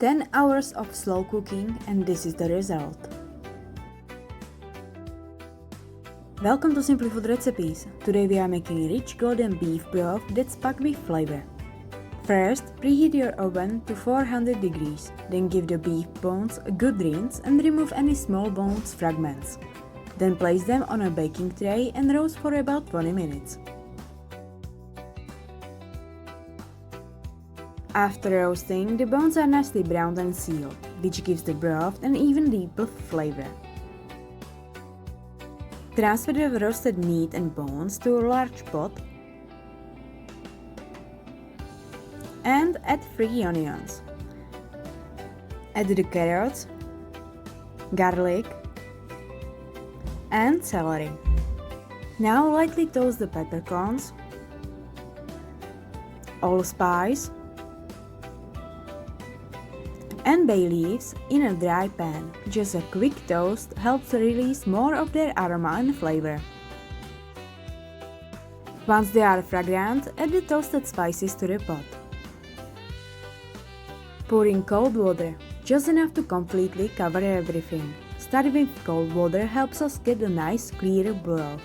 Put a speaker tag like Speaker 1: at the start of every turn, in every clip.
Speaker 1: 10 hours of slow cooking, and this is the result. Welcome to Simple Food Recipes. Today we are making rich golden beef broth that's packed with flavor. First, preheat your oven to 400 degrees, then give the beef bones a good rinse and remove any small bones fragments. Then place them on a baking tray and roast for about 20 minutes. After roasting, the bones are nicely browned and sealed, which gives the broth an even deeper flavor. Transfer the roasted meat and bones to a large pot and add 3 onions. Add the carrots, garlic and celery. Now lightly toast the peppercorns, allspice and bay leaves in a dry pan. Just a quick toast helps release more of their aroma and flavor. Once they are fragrant, add the toasted spices to the pot. Pour in cold water, just enough to completely cover everything. Starting with cold water helps us get a nice clear broth.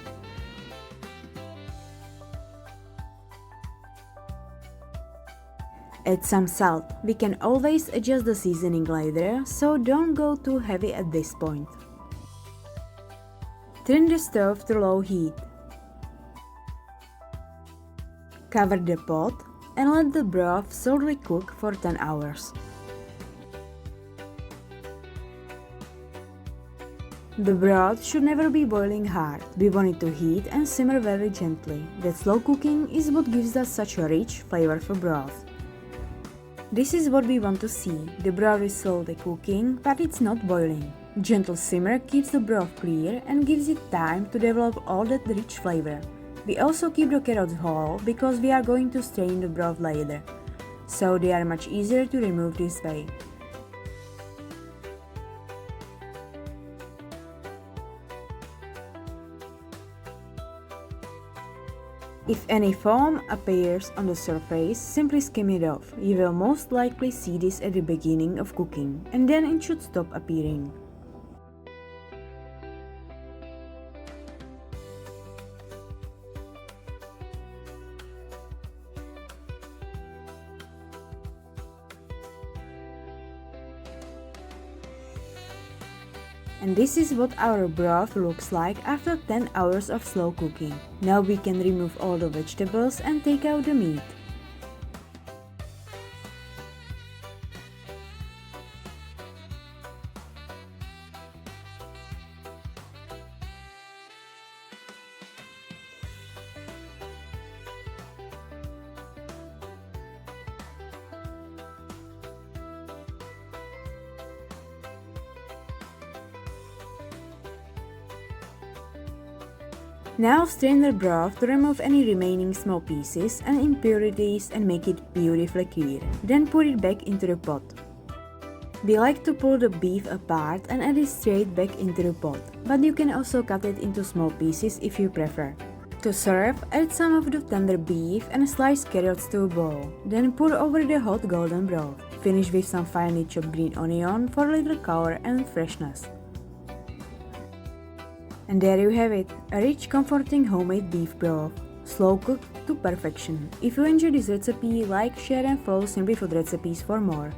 Speaker 1: Add some salt. We can always adjust the seasoning later, so don't go too heavy at this point. Turn the stove to low heat. Cover the pot and let the broth slowly cook for 10 hours. The broth should never be boiling hard. We want it to heat and simmer very gently. That slow cooking is what gives us such a rich, flavorful broth. This is what we want to see. The broth is slowly cooking, but it's not boiling. Gentle simmer keeps the broth clear and gives it time to develop all that rich flavor. We also keep the carrots whole because we are going to strain the broth later, so they are much easier to remove this way. If any foam appears on the surface, simply skim it off. You will most likely see this at the beginning of cooking, and then it should stop appearing. And this is what our broth looks like after 10 hours of slow cooking. Now we can remove all the vegetables and take out the meat. Now strain the broth to remove any remaining small pieces and impurities and make it beautifully clear. Then put it back into the pot. We like to pull the beef apart and add it straight back into the pot, but you can also cut it into small pieces if you prefer. To serve, add some of the tender beef and sliced carrots to a bowl. Then pour over the hot golden broth. Finish with some finely chopped green onion for a little color and freshness. And there you have it, a rich, comforting homemade beef broth, slow cooked to perfection. If you enjoyed this recipe, like, share and follow Simple Food Recipes for more.